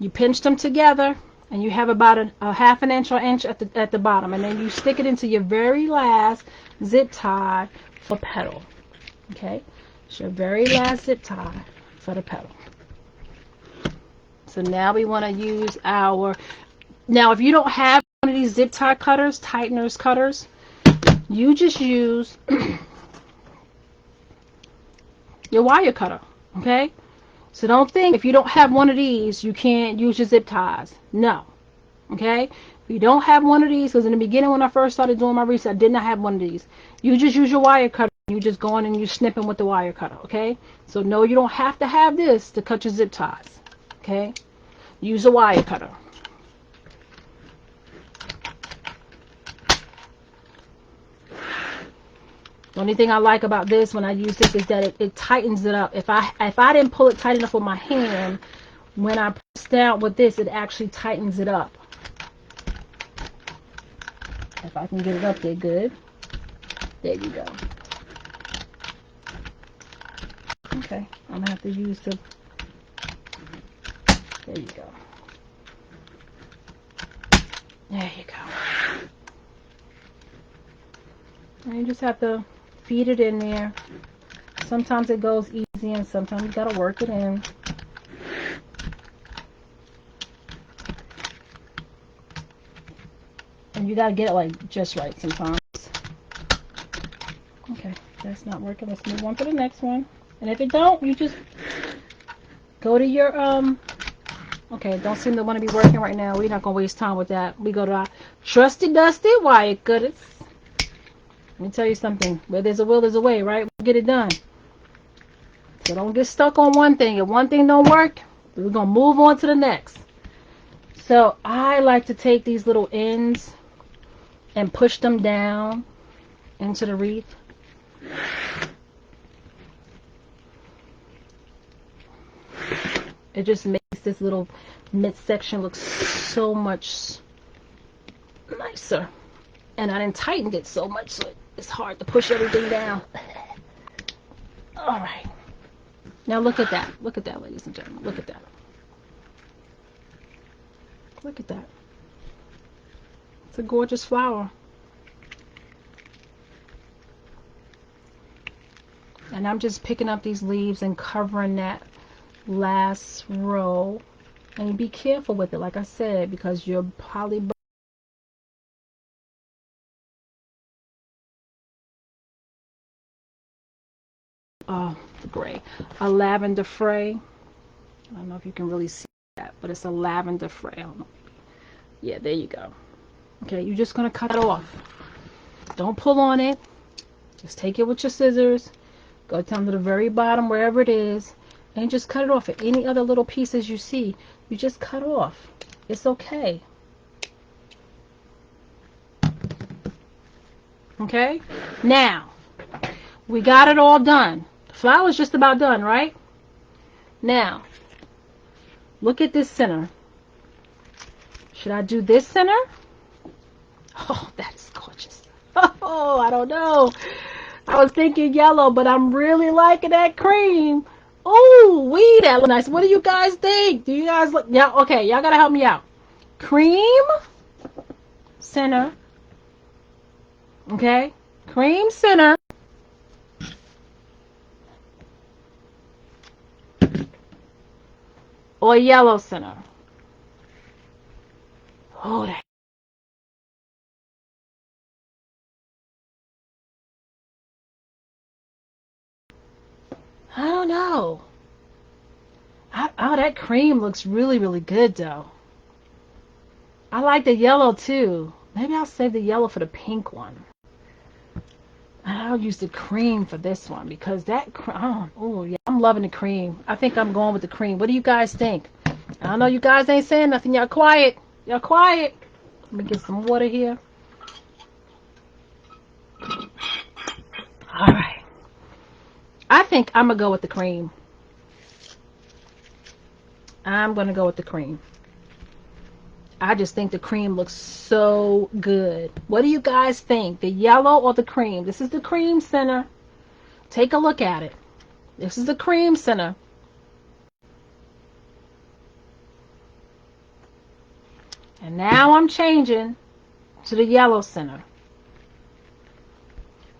You pinch them together, and you have about a half an inch or inch at the bottom, and then you stick it into your very last zip tie for petal. Okay, it's your very last zip tie for the petal. So now we want to use our. Now, if you don't have one of these zip tie cutters, tighteners cutters, you just use your wire cutter. Okay. So don't think if you don't have one of these, you can't use your zip ties. No. Okay? If you don't have one of these, because in the beginning when I first started doing my research, I did not have one of these. You just use your wire cutter. You just go in and you snipping with the wire cutter. Okay? So no, you don't have to have this to cut your zip ties. Okay? Use a wire cutter. The only thing I like about this when I use this is that it tightens it up. If I didn't pull it tight enough with my hand, when I press down with this, it actually tightens it up. If I can get it up there good. There you go. Okay, I'm going to have to use the... There you go. There you go. And you just have to feed it in there. Sometimes it goes easy and sometimes you gotta work it in. And you gotta get it like just right sometimes. Okay, that's not working. Let's move on to the next one. And if it don't, you just go to your okay, don't seem to want to be working right now. We're not gonna waste time with that. We go to our trusty dusty wire cutters. Let me tell you something. Where there's a will, there's a way, right? We'll get it done. So don't get stuck on one thing. If one thing don't work, we're going to move on to the next. So I like to take these little ends and push them down into the wreath. It just makes this little midsection look so much nicer. And I didn't tighten it so much, so it's hard to push everything down. All right. Now look at that. Look at that, ladies and gentlemen. Look at that. Look at that. It's a gorgeous flower. And I'm just picking up these leaves and covering that last row. And be careful with it, like I said, because you're probably gray, a lavender fray. I don't know if you can really see that, but it's a lavender fray. I don't know. Yeah, there you go. Okay, you're just gonna cut it off. Don't pull on it. Just take it with your scissors. Go down to the very bottom, wherever it is, and just cut it off. At any other little pieces you see, you just cut off. It's okay. Okay. Now we got it all done. Flower's just about done, right? Now, look at this center. Should I do this center? Oh, that is gorgeous. Oh, I don't know. I was thinking yellow, but I'm really liking that cream. Oh, wee, that looks nice. What do you guys think? Do you guys look? Yeah, okay, y'all gotta help me out. Cream center. Okay, cream center. Or yellow center. Oh, that. I don't know. Oh, that cream looks really, really good, though. I like the yellow, too. Maybe I'll save the yellow for the pink one. I'll use the cream for this one because that oh yeah, I'm loving the cream. I think I'm going with the cream. What do you guys think? I know you guys ain't saying nothing. Y'all quiet. Y'all quiet. Let me get some water here. I think I'm going to go with the cream. I'm going to go with the cream. I just think the cream looks so good. What do you guys think? The yellow or the cream? This is the cream center. Take a look at it. This is the cream center. And now I'm changing to the yellow center.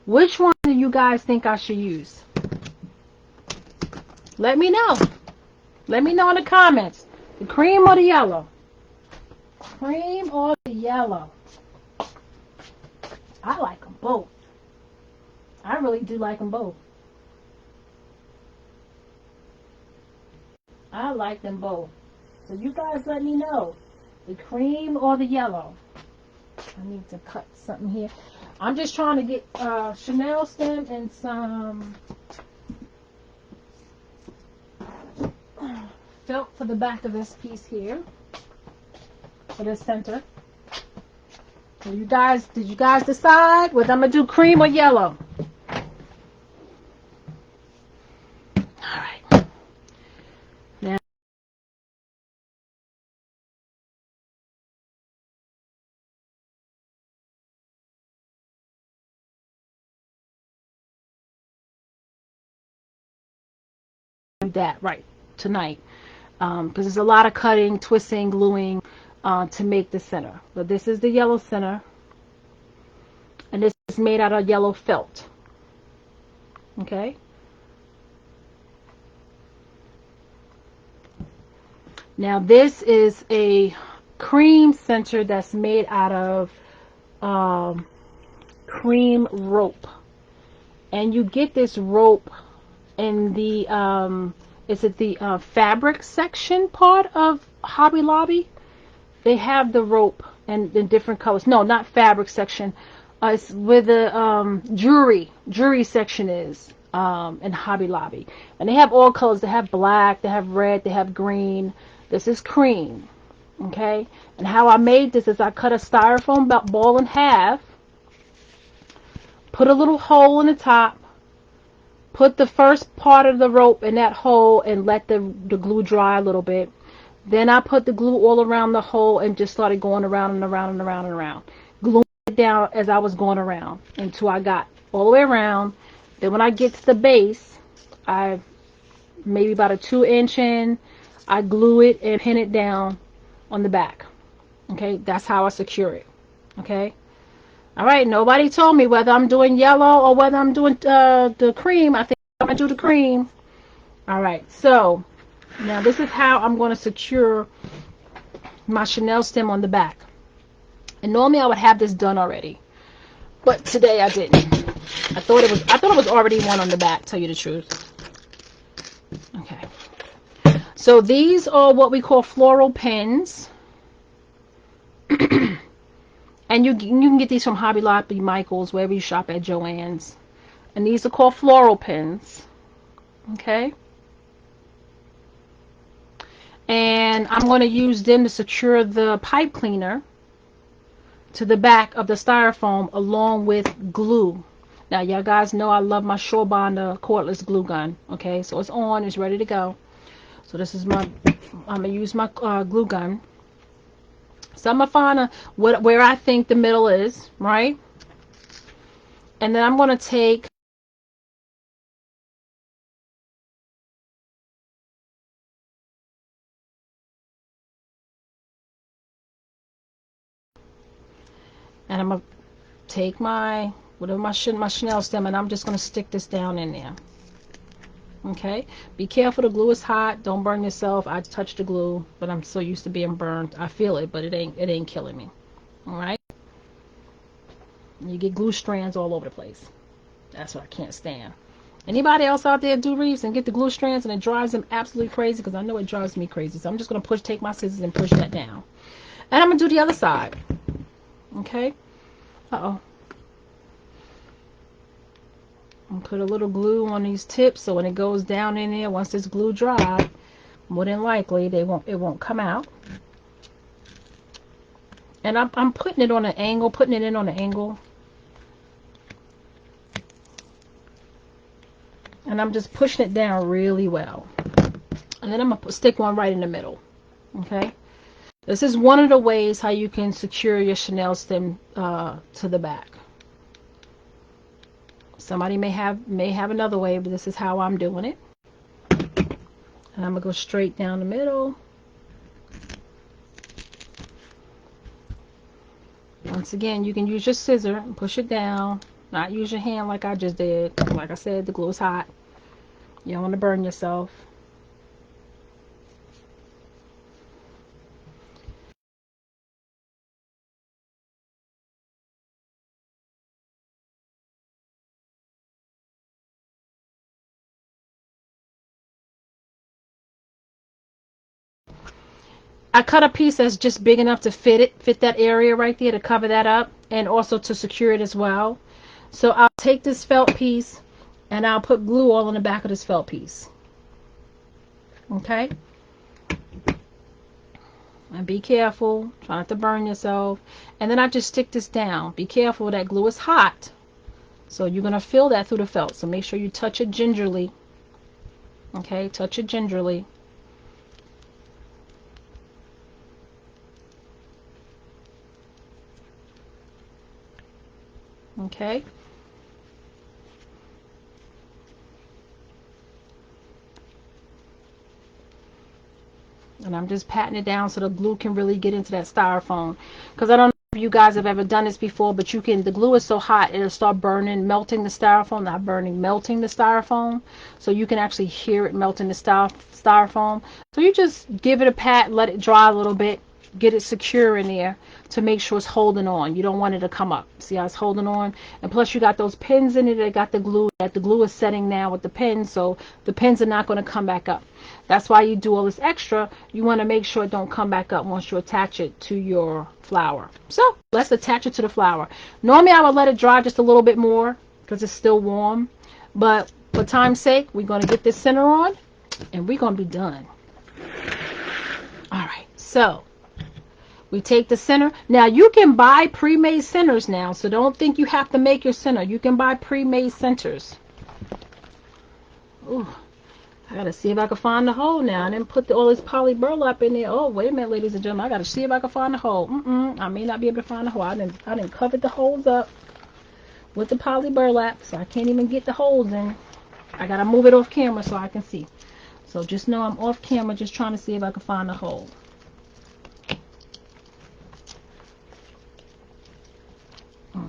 Which one do you guys think I should use? Let me know. Let me know in the comments. The cream or the yellow? Cream or the yellow? I like them both. I really do like them both. I like them both. So you guys let me know. The cream or the yellow? I need to cut something here. I'm just trying to get Chanel stem and some felt for the back of this piece here. For the center. So you guys, did you guys decide whether I'm going to do cream or yellow? Alright. Now, do that right tonight. Because there's a lot of cutting, twisting, gluing to make the center. But this is the yellow center. And this is made out of yellow felt. Okay? Now this is a cream center that's made out of cream rope. And you get this rope in the is it the fabric section part of Hobby Lobby? They have the rope and in different colors. No, not fabric section. It's where the jewelry section is in Hobby Lobby. And they have all colors. They have black, they have red, they have green. This is cream. Okay? And how I made this is I cut a styrofoam ball in half, put a little hole in the top, put the first part of the rope in that hole and let the glue dry a little bit. Then I put the glue all around the hole and just started going around and around and around and around. Gluing it down as I was going around until I got all the way around. Then when I get to the base, I maybe about a 2-inch in, I glue it and pin it down on the back. Okay, that's how I secure it. Okay. All right, nobody told me whether I'm doing yellow or whether I'm doing the cream. I think I'm going to do the cream. All right, so now this is how I'm going to secure my Chanel stem on the back. And normally I would have this done already, but today I didn't. I thought it was already one on the back, tell you the truth. Okay. So these are what we call floral pins. And you can get these from Hobby Lobby, Michael's, wherever you shop at, Joann's. And these are called floral pins. Okay? And I'm going to use them to secure the pipe cleaner to the back of the styrofoam along with glue. Now, y'all guys know I love my Shore Bonder cordless glue gun. Okay? So it's on. It's ready to go. So this is I'm going to use my glue gun. So I'm going to find where I think the middle is, right? And then I'm going to take and I'm going to take my Chanel stem and I'm just going to stick this down in there. Okay? Be careful, the glue is hot. Don't burn yourself. I touched the glue, but I'm so used to being burned. I feel it, but it ain't killing me. All right? You get glue strands all over the place. That's what I can't stand. Anybody else out there do wreaths and get the glue strands and it drives them absolutely crazy? Because I know it drives me crazy. So I'm just going to take my scissors and push that down. And I'm going to do the other side. Okay? Uh-oh. And put a little glue on these tips so when it goes down in there, once this glue dries, more than likely it won't come out. And I'm putting it on an angle, putting it in on an angle. And I'm just pushing it down really well. And then I'm going to stick one right in the middle. Okay. This is one of the ways how you can secure your chenille stem to the back. Somebody may have another way, but this is how I'm doing it. And I'm going to go straight down the middle. Once again, you can use your scissor and push it down. Not use your hand like I just did. Like I said, the glue is hot. You don't want to burn yourself. I cut a piece that's just big enough to fit that area right there to cover that up and also to secure it as well. So I'll take this felt piece and I'll put glue all on the back of this felt piece. Okay? And be careful, try not to burn yourself. And then I just stick this down. Be careful, that glue is hot. So you're going to feel that through the felt. So make sure you touch it gingerly. Okay, touch it gingerly. Okay. And I'm just patting it down so the glue can really get into that styrofoam. Because I don't know if you guys have ever done this before, but the glue is so hot, it'll start burning, melting the styrofoam. Not burning, melting the styrofoam. So you can actually hear it melting the styrofoam. So you just give it a pat, let it dry a little bit, get it secure in there to make sure it's holding on. You don't want it to come up. See how it's holding on? And plus you got those pins in it that got the glue, that the glue is setting now with the pins, so the pins are not going to come back up. That's why you do all this extra. You want to make sure it don't come back up once you attach it to your flower. So let's attach it to the flower. Normally I would let it dry just a little bit more because it's still warm, but for time's sake we're going to get this center on and we're going to be done. Alright, so we take the center. Now you can buy pre-made centers now, so don't think you have to make your center. You can buy pre-made centers. Ooh, I gotta see if I can find the hole now. I didn't put all this poly burlap in there. Oh, wait a minute, ladies and gentlemen. I gotta see if I can find the hole. I may not be able to find the hole. I didn't cover the holes up with the poly burlap, so I can't even get the holes in. I gotta move it off camera so I can see. So just know I'm off camera, just trying to see if I can find the hole.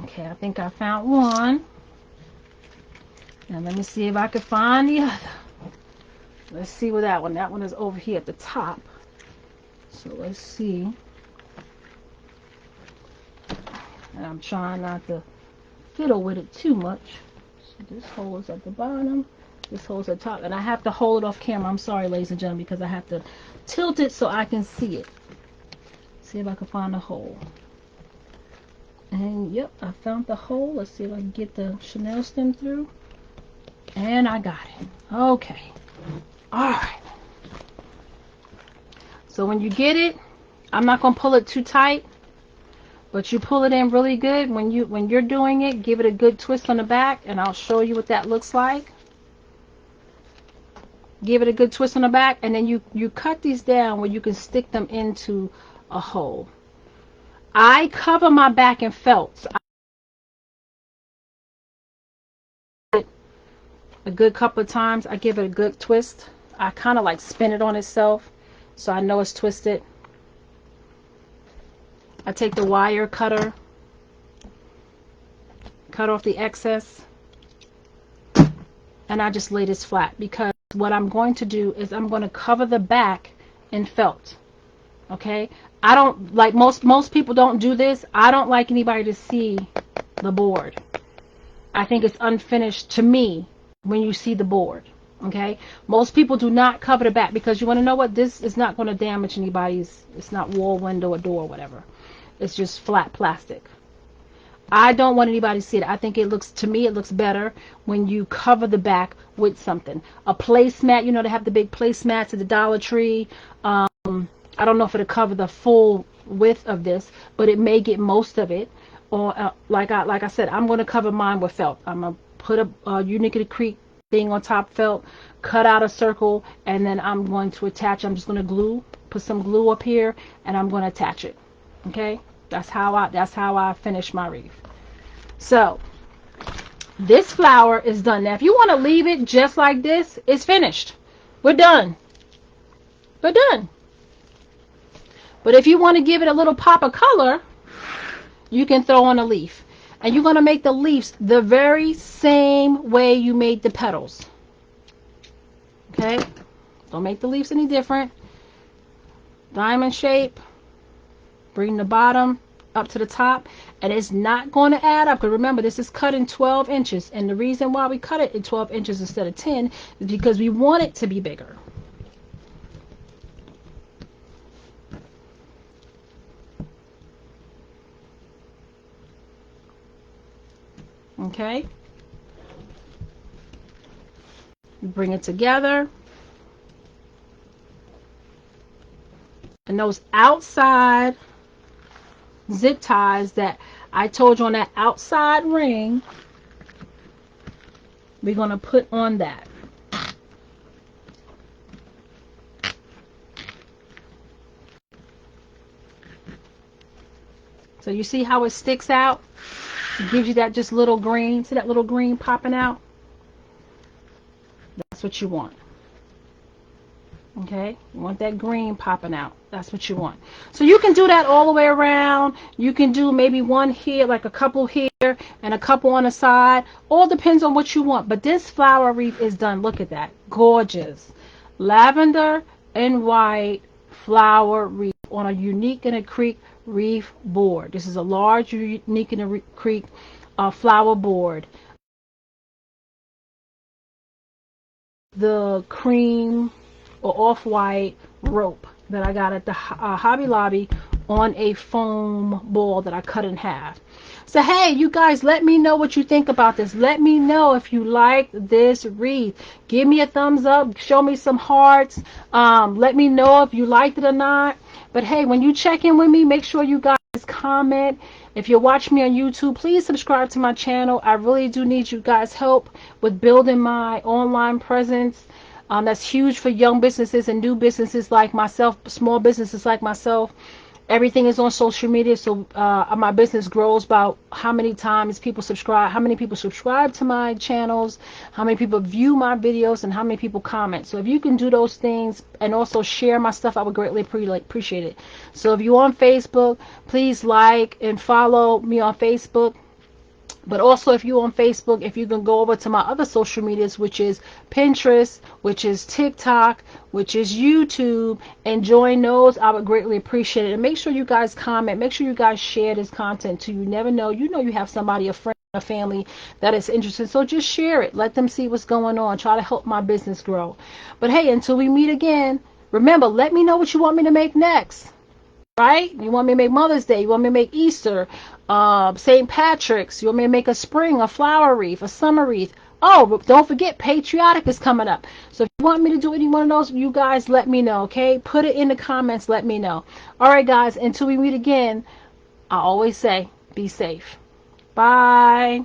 Okay, I think I found one. Now let me see if I can find the other. Let's see where that one is over here at the top. So let's see. And I'm trying not to fiddle with it too much. So this hole is at the bottom. This hole is at the top. And I have to hold it off camera. I'm sorry, ladies and gentlemen, because I have to tilt it so I can see it. See if I can find the hole. And yep, I found the hole. Let's see if I can get the chenille stem through. And I got it. Okay. Alright. So when you get it, I'm not going to pull it too tight, but you pull it in really good. When you're doing it, give it a good twist on the back, and I'll show you what that looks like. Give it a good twist on the back, and then you cut these down where you can stick them into a hole. I cover my back in felt. A good couple of times. I give it a good twist. I kind of like spin it on itself so I know it's twisted. I take the wire cutter, cut off the excess, and I just lay this flat, because what I'm going to do is I'm going to cover the back in felt. Okay, I don't like, most people don't do this. I don't like anybody to see the board. I think it's unfinished to me when you see the board. Okay, most people do not cover the back, because you want to know what, this is not going to damage anybody's, it's not wall, window, or door, or whatever. It's just flat plastic. I don't want anybody to see it. I think it looks, to me, it looks better when you cover the back with something. A placemat, you know, they have the big placemats at the Dollar Tree. I don't know if it'll cover the full width of this, but it may get most of it. Or like I said, I'm going to cover mine with felt. I'm going to put a Unique Creek thing on top felt, cut out a circle, and then I'm going to attach. I'm just going to put some glue up here, and I'm going to attach it. Okay, that's how I finish my wreath. So this flower is done. Now, if you want to leave it just like this, it's finished. We're done. We're done. But if you want to give it a little pop of color, you can throw on a leaf. And you're going to make the leaves the very same way you made the petals. Okay? Don't make the leaves any different. Diamond shape. Bring the bottom up to the top. And it's not going to add up. Because remember, this is cut in 12 inches. And the reason why we cut it in 12 inches instead of 10 is because we want it to be bigger. Okay, you bring it together, and those outside zip ties that I told you on that outside ring, we're going to put on that. So you see how it sticks out? It gives you that just little green. See that little green popping out? That's what you want. Okay? You want that green popping out. That's what you want. So you can do that all the way around. You can do maybe one here, like a couple here, and a couple on the side. All depends on what you want. But this flower wreath is done. Look at that. Gorgeous. Lavender and white flower wreath on a Unique in a Creek wreath board. This is a large Unique in a Creek flower board. The cream or off-white rope that I got at the Hobby Lobby on a foam ball that I cut in half. So hey, you guys, let me know what you think about this. Let me know if you like this wreath. Give me a thumbs up. Show me some hearts. Let me know if you liked it or not. But hey, when you check in with me, make sure you guys comment. If you're watching me on YouTube, please subscribe to my channel. I really do need you guys' help with building my online presence. That's huge for young businesses and new businesses like myself, small businesses like myself. Everything is on social media, so my business grows by how many times people subscribe, how many people subscribe to my channels, how many people view my videos, and how many people comment. So if you can do those things and also share my stuff, I would greatly appreciate it. So if you're on Facebook, please like and follow me on Facebook. But also, if you're on Facebook, if you can go over to my other social medias, which is Pinterest, which is TikTok, which is YouTube, and join those, I would greatly appreciate it. And make sure you guys comment. Make sure you guys share this content too. You never know. You know you have somebody, a friend, a family that is interested. So just share it. Let them see what's going on. Try to help my business grow. But hey, until we meet again, remember, let me know what you want me to make next. Right? You want me to make Mother's Day? You want me to make Easter? St. Patrick's? You want me to make a spring, a flower wreath, a summer wreath? Oh, don't forget, Patriotic is coming up. So if you want me to do any one of those, you guys let me know, okay? Put it in the comments. Let me know. All right, guys. Until we meet again, I always say, be safe. Bye.